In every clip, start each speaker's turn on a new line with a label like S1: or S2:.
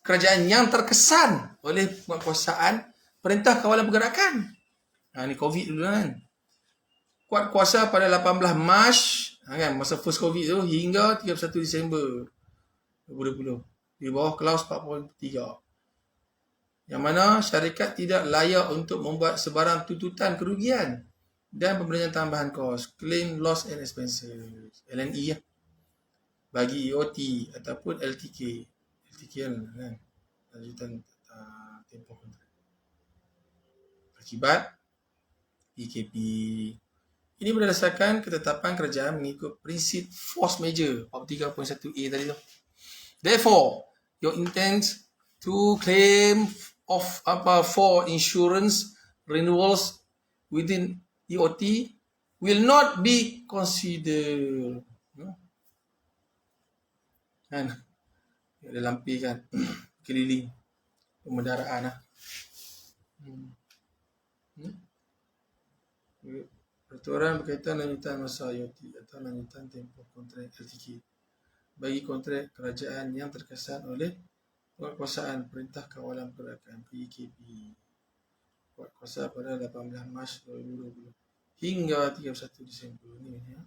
S1: kerajaan yang terkesan oleh penguasaan Perintah Kawalan Pergerakan. Ni COVID dulu kan. Kuat kuasa pada 18 Mac kan, masa first COVID tu hingga 31 Disember 2020 di bawah klaus 4.3. Yang mana syarikat tidak layak untuk membuat sebarang tuntutan kerugian dan pembelanjaan tambahan kos, claim loss and expenses, LNE ya, bagi EOT ataupun LTK. LTK kan, lanjutan tempoh kontrak. Akibat PKP. Ini berdasarkan ketetapan kerajaan mengikut prinsip force majeure 43.1A tadi tu. Therefore, your intent to claim for insurance renewals within EOT will not be considered. Kan? Dia lampikan keliling pemendaraan lah. Peraturan berkaitan lanjutan masa IoT atau lanjutan tempoh kontrak LTK bagi kontrak kerajaan yang terkesan oleh penguasaan Perintah Kawalan Pergerakan PKP. Kuat kuasa pada 18 Mac 2020 hingga 31 Disember ni ya.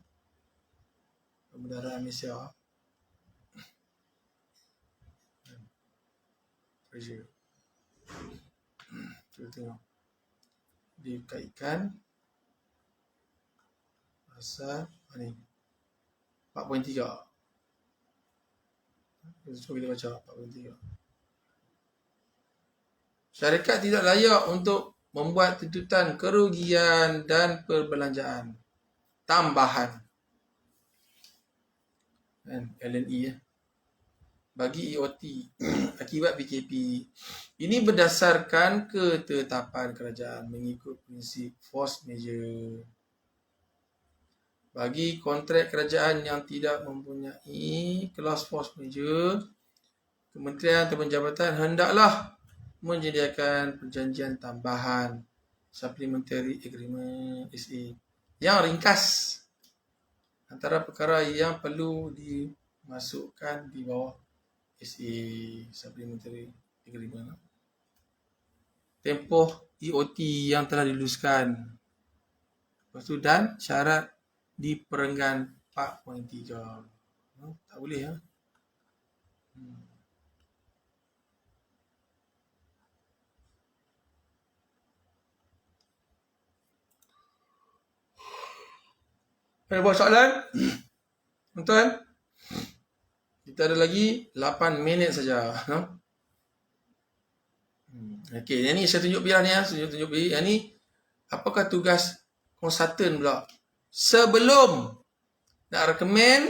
S1: Pemendaraan Malaysia. Pressure. Kita tengok. Dikaitkan pasal ni 4.3. Cuba kita baca 4.3. Syarikat tidak layak untuk membuat tuntutan kerugian dan perbelanjaan tambahan LNE ya, bagi EOT akibat PKP. Ini berdasarkan ketetapan kerajaan mengikut prinsip force majeure. Bagi kontrak kerajaan yang tidak mempunyai clause force majeure, kementerian atau jabatan hendaklah menyediakan perjanjian tambahan supplementary agreement SA yang ringkas antara perkara yang perlu dimasukkan di bawah SA supplementary agreement. Tempoh EOT yang telah diluluskan. Lepas tu dan syarat di perenggan 4.3. Tak boleh ya. Ada buat soalan? Tuan? Kita ada lagi 8 minit saja. Okey, yang ni saya tunjuk biar ni ya. Saya tunjuk biar. Yang ni apakah tugas konsultan pula? Sebelum nak recommend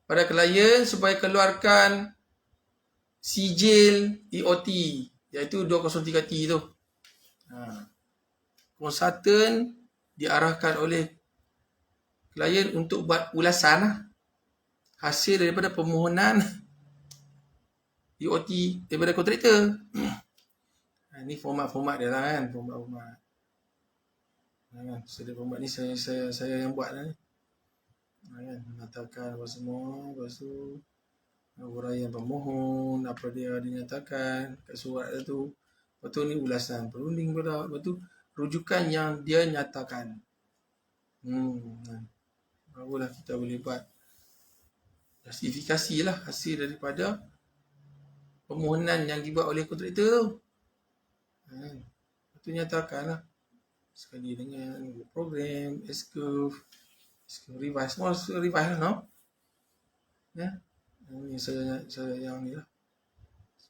S1: pada klien supaya keluarkan sijil EOT iaitu 203T tu. Konsultan diarahkan oleh klien untuk buat ulasan hasil daripada permohonan EOT daripada kontraktor. Ini format-format dia lah kan, format-format. Sedar format ni saya yang buat lah ni. Kan, mengatakan apa semua, lepas tu uraian pemohon, apa dia dinyatakan kat surat tu. Lepas tu ni ulasan perunding pula, lepas tu rujukan yang dia nyatakan. Barulah kita boleh buat justifikasi lah hasil daripada permohonan yang dibuat oleh kontraktor tu. Lepas tu nyatakan lah sekali dengan program, S-curve, revise, semua revise lah, no? Ya. Ini saya yang ni lah.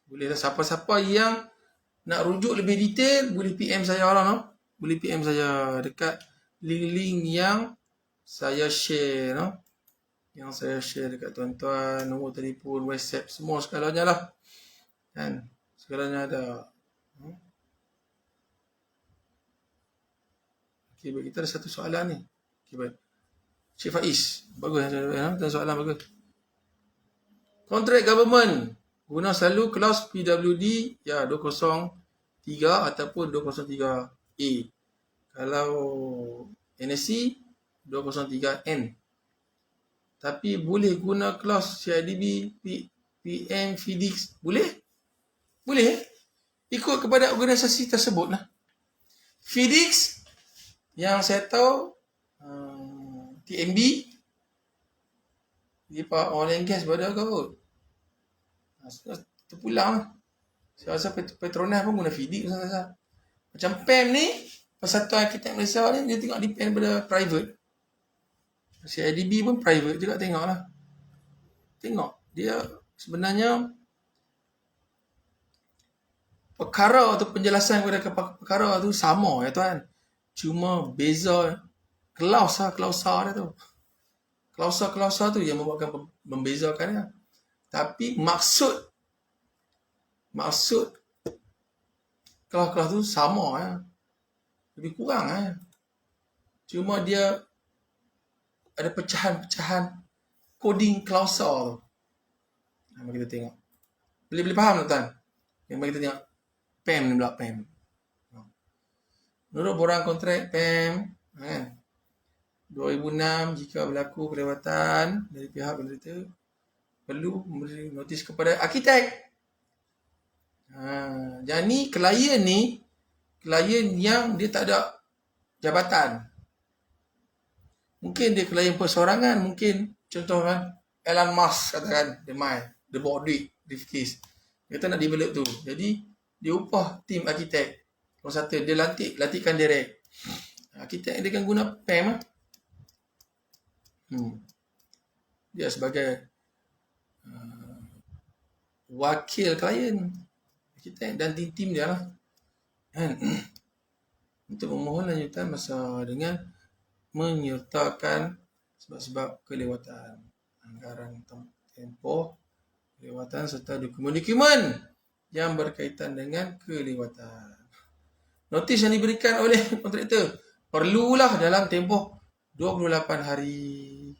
S1: Boleh lah siapa-siapa yang nak rujuk lebih detail, boleh PM saya lah, no? Boleh PM saya dekat link-link yang saya share, no? Yang saya share dekat tuan-tuan, nombor telefon, WhatsApp, semua segalanya lah. Kan? Segalanya ada. Okey, baik, kita ada satu soalan ni. Okey, baik. Cik Faiz, bagus ya, soalan bagus. Kontrak government guna selalu klaus PWD ya 203 ataupun 203A. Kalau NSC 203N. Tapi boleh guna klaus CIDB PM FIDIX boleh? Boleh. Ikut kepada organisasi tersebut lah. FedEx, yang saya tahu, TMB, dia Pak Oil and Gas pada kot. Terpulang lah. Saya rasa Petronas pun guna FedEx. Macam PEM ni, Persatuan Arkitek Malaysia ni, dia tengok depend pada private. CIDB pun private juga, tengok lah. Tengok, dia sebenarnya perkara atau penjelasan kepada perkara tu sama ya tuan. Cuma beza klausa dia tu. Klausa tu yang membezakannya. Tapi maksud kelas tu sama ya. Lebih kurang ya. Cuma dia ada pecahan-pecahan coding klausa tu. Mari kita tengok. Boleh faham tak tuan? Mari kita tengok. PEM ni pula PEM. Menurut borang kontrak PEM, 2006 jika berlaku kelewatan dari pihak penderita perlu memberi notis kepada arkitek. Jadi klien yang dia tak ada jabatan. Mungkin dia klien persorangan, mungkin contoh kan Elon Musk katakan dia main, dia bawa duit, briefcase. Dia kata nak develop tu. Jadi dia upah tim arkitek. Kalau satu dia latihkan direct. Arkitek dia kan guna PEM lah. Dia sebagai wakil klien arkitek dan tim dia lah. Untuk memohon lanjutan masa dengan menyertakan sebab-sebab kelewatan, anggaran tempoh kelewatan serta dokumen-dokumen yang berkaitan dengan kelewatan. Notis yang diberikan oleh kontraktor perlulah dalam tempoh 28 hari.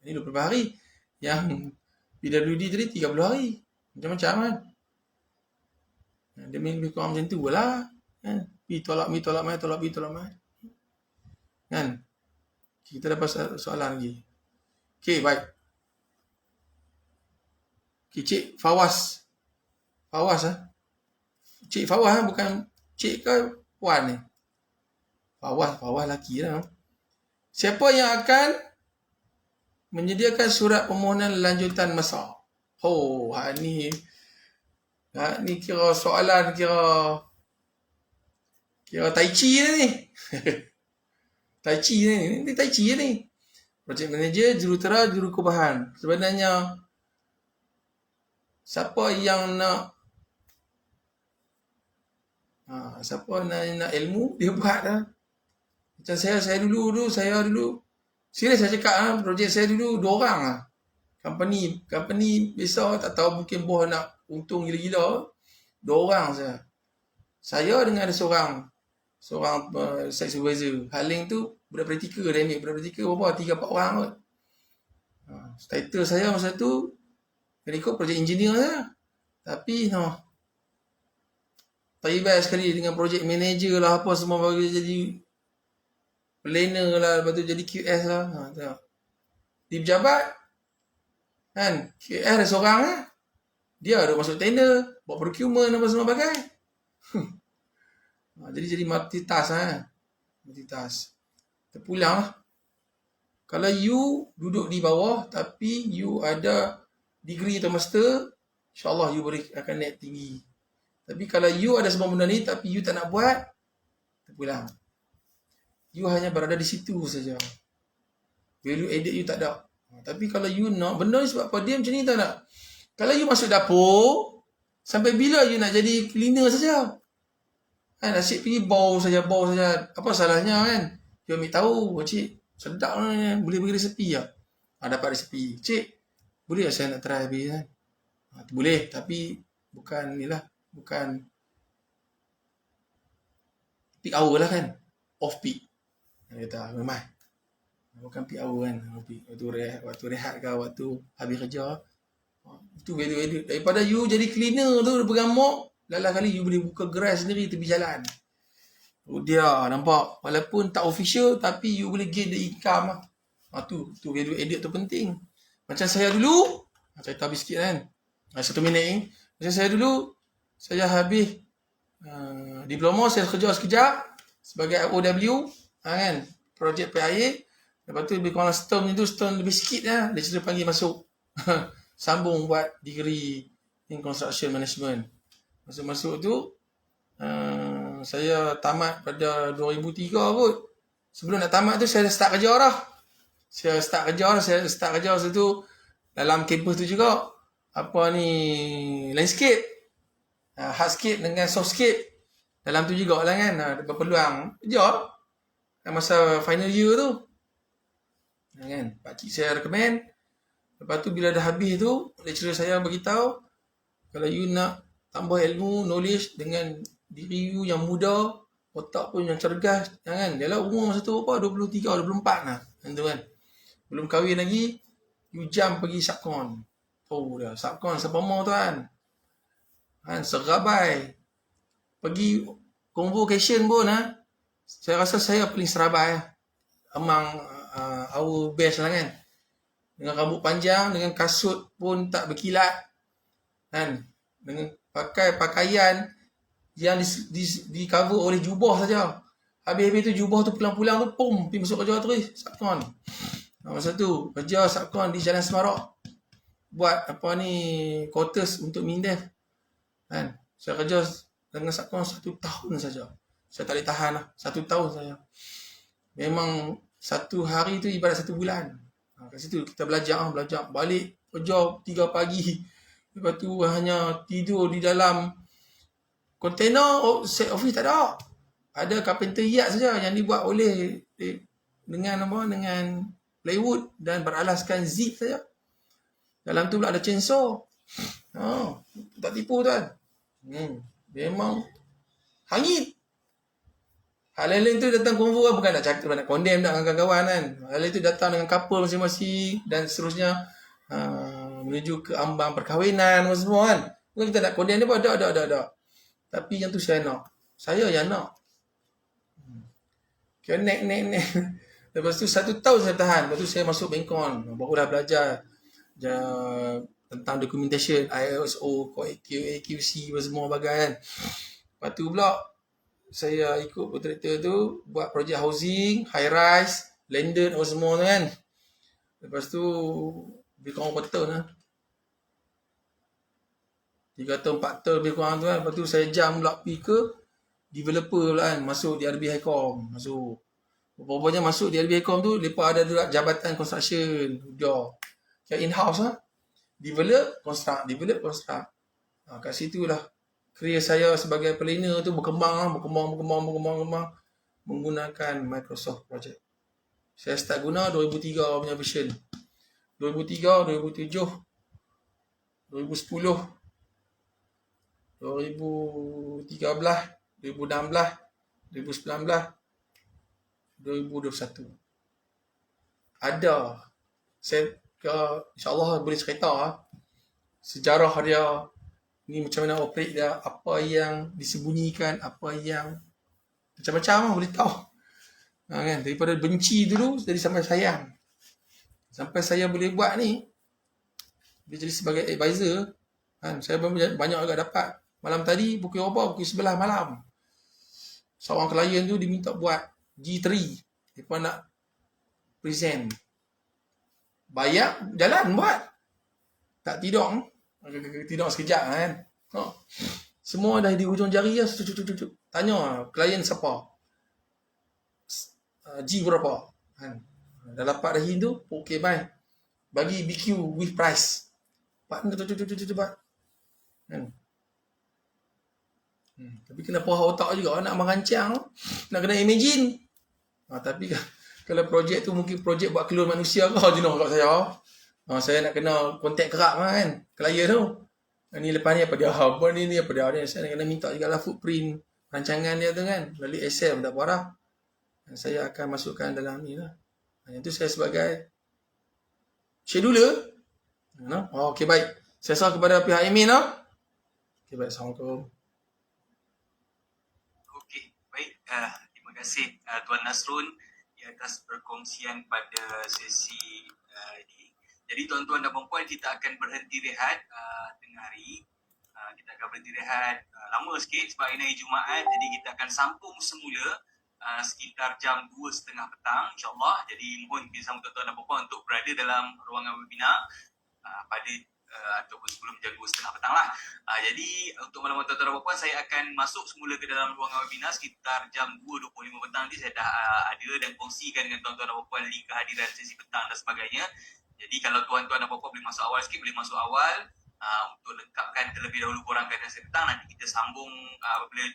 S1: Ini 28 hari. Yang PWD tadi 30 hari. Macam-macam kan. Dia lebih kurang macam tu lah. Pi tolak mai. Kan? Kita dapat soalan lagi. Okey, baik. Okey, Cik Fawaz. Cik Fawaz bukan cik ke puan ni? Fawaz lelaki lah. Siapa yang akan menyediakan surat permohonan lanjutan masa? Ni kira soalan kira tai chi ni. Tai chi ni. Project manager, jurutera, jurukubahan. Sebenarnya siapa yang nak ilmu, dia buat lah. Macam saya dulu. Serius saya cakap projek saya dulu 2 orang lah. Company besar, tak tahu mungkin bos nak untung gila-gila. 2 orang saya. Saya dengan ada seorang site supervisor. Haling tu budak praktikal dia ambil. Budak praktikal berapa? 3-4 orang kot. Title saya masa tu ikut projek engineer lah. Tapi terlibat sekali dengan project manager lah, apa semua bagi jadi planner lah, lepas tu jadi QS lah. Di pejabat kan, QS ada seorang lah. Dia ada masuk tender, buat procurement apa semua bagai. Jadi multitask lah. Terpulang lah. Kalau you duduk di bawah tapi you ada degree atau master, insyaAllah you akan naik tinggi. Tapi kalau you ada semua benda ni tapi you tak nak buat, terpulang. You hanya berada di situ saja. Value added you tak ada. Tapi kalau you nak benda ni, sebab apa dia macam ni tak nak? Kalau you masuk dapur, sampai bila you nak jadi cleaner saja? Asyik pergi bau saja. Apa salahnya kan? You ambil tahu, cik, sedap lah, boleh bagi resepi tak? Dapat resepi. Cik, boleh tak saya nak try habis kan? Boleh, tapi bukan ni lah. Bukan peak hour lah kan. Off peak. Dia kata memang bukan peak hour kan. Waktu rehat ke, waktu habis kerja. Itu value daripada you jadi cleaner tu, pegang mop, lalah kali you boleh buka gerai sendiri tepi jalan. Dia nampak walaupun tak official tapi you boleh gain the income lah. Tu value added tu penting. Macam saya dulu, cerita habis sikit kan. 1 minit ni. Macam saya dulu saya habis diploma, saya kerja sekejap sebagai OW, kan, projek PIA. Lepas tu lebih kurang setahun itu, setahun lebih sikit lah, dia cerita panggil masuk sambung buat degree in construction management. Masuk-masuk tu saya tamat pada 2003 kot. Sebelum nak tamat tu saya dah start kerja dah. Saya start kerja tu dalam kampus tu juga. Apa ni, landscape, hardscape dengan softscape. Dalam tu juga lah kan, berpeluang kerja masa final year tu. Kan, pakcik saya recommend. Lepas tu bila dah habis tu, lecturer saya beritahu, kalau you nak tambah ilmu, knowledge dengan diri you yang muda, otak pun yang cergas, kan. Dia lah umur masa tu apa, 23, 24 lah. Kan. Belum kahwin lagi, you jump pergi subcon. Oh dah, subcon sepama tuan. Kan, serabai. Pergi convocation pun saya rasa saya paling serabai among our best lah kan. Dengan rambut panjang, dengan kasut pun tak berkilat. Kan, dengan pakai pakaian yang di cover oleh jubah saja. Habis-habis tu jubah tu pulang-pulang tu pum, pergi masuk kerja terus subcon. Masa tu kerja subcon di Jalan Semarak. Buat apa ni, quarters untuk MINDEF. Kan, saya kerja dengan subcon 1 tahun saja. Saya tak boleh tahan lah. 1 tahun saja. Memang satu hari tu ibarat 1 bulan. Kat situ kita belajar. Balik kerja 3 pagi. Lepas tu hanya tidur di dalam kontainer, set office tak ada. Ada carpenter yard saja yang dibuat oleh dengan plywood dan beralaskan zip saja. Dalam tu pula ada chainsaw. Tak tipu tuan. Memang hangit. Hal lain tu datang konvo kan, bukan nak cakap, nak condemn nak dengan kawan-kawan kan. Hal lain tu datang dengan couple masing-masing dan seterusnya menuju ke ambang perkahwinan semua kan. Bukan kita nak condemn dia pun, ada. Tapi yang tu saya nak. Saya yang nak. Kira nek. Lepas tu 1 tahun saya tahan. Lepas tu saya masuk Bengkon. Barulah belajar tentang documentation, ISO, QC semua bagai kan. Lepas tu pula saya ikut kontraktor tu buat projek housing, high rise, landed semua tu kan. Lepas tu lebih kurang berapa tahun lah. 3 tahun, 4 tahun lebih kurang tu kan. Lepas tu saya jam pula pergi ke developer pula kan. Masuk di RB Highcom. Berapa-bapanya masuk di RB Highcom tu, mereka ada juga jabatan construction. Dah. Kira in-house lah. Develop, construct. Kat situ lah career saya sebagai planner tu berkembang menggunakan Microsoft Project. Saya start guna 2003 punya version. 2003, 2007, 2010, 2013, 2016, 2019, 2021. Ada. Saya insyaAllah boleh cerita sejarah dia. Ni macam mana operate dia, apa yang disembunyikan, apa yang macam-macam lah boleh tahu. Kan? Daripada benci dulu jadi sampai sayang. Sampai saya boleh buat ni, dia jadi sebagai advisor. Kan? Saya banyak agak dapat. Malam tadi pukul 11 malam. Seorang klien tu diminta buat G3. Dia nak present. Bayar, jalan buat. Tak tidur. Tidur sekejap kan. Semua dah di hujung jari lah. Tanya klien siapa. G berapa. Kan? Dah dapat dah Hindu. Okay bye. Bagi BQ with price. Cepat. Kan? Tapi kena puas otak juga. Nak merancang. Nak kena imagine. Tapi kalau projek tu mungkin projek buat klon manusia kau jenuh kat saya. Saya nak kena kontak kerap kan klien tu. Ni lepas ni apa dia, saya nak kena minta juga lah footprint rancangan dia tu kan. Melalui Excel tak parah. Saya akan masukkan dalam ni lah. Yang tu saya sebagai scheduler. Okey baik. Saya serah kepada pihak admin lah. Okey baik. Assalamualaikum.
S2: Okey baik. Terima kasih Tuan Nasrun di atas perkongsian pada sesi ini. Jadi tuan-tuan dan puan-puan, kita akan berhenti rehat tengah hari. Kita akan berhenti rehat lama sikit sebab ini hari Jumaat, jadi kita akan sambung semula sekitar jam 2.30 petang insyaAllah. Jadi mohon kita sambung tuan-tuan dan puan-puan untuk berada dalam ruangan webinar pada ataupun sebelum jam 2.30 petang lah. Jadi untuk maklumat tuan-tuan dan puan-puan, saya akan masuk semula ke dalam ruangan webinar sekitar jam 2.25 petang nanti. Saya dah ada dan kongsikan dengan tuan-tuan dan puan-puan link kehadiran sesi petang dan sebagainya. Jadi kalau tuan-tuan dan puan-puan boleh masuk awal sikit, boleh masuk awal untuk lengkapkan terlebih dahulu korang kehadiran sesi petang. Nanti kita sambung apabila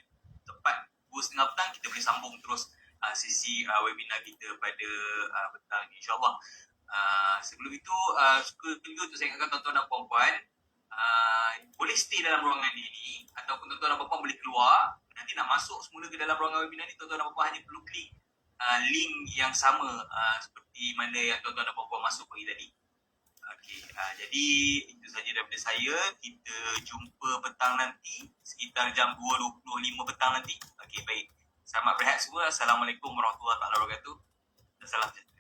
S2: tepat 2.30 petang, kita boleh sambung terus sesi webinar kita pada petang ni insyaAllah. Sebelum itu suka juga untuk saya ingatkan tuan-tuan dan puan-puan, boleh stay dalam ruangan ini ataupun tuan-tuan dan puan-puan boleh keluar. Nanti nak masuk semula ke dalam ruangan webinar ni, tuan-tuan dan puan-puan hanya perlu klik link yang sama seperti mana yang tuan-tuan dan puan-puan masuk pagi tadi. Okey, jadi itu saja daripada saya. Kita jumpa petang nanti sekitar jam 2.25 petang nanti. Okey, baik. Selamat berehat semua. Assalamualaikum warahmatullahi wabarakatuh. Salam sejahtera.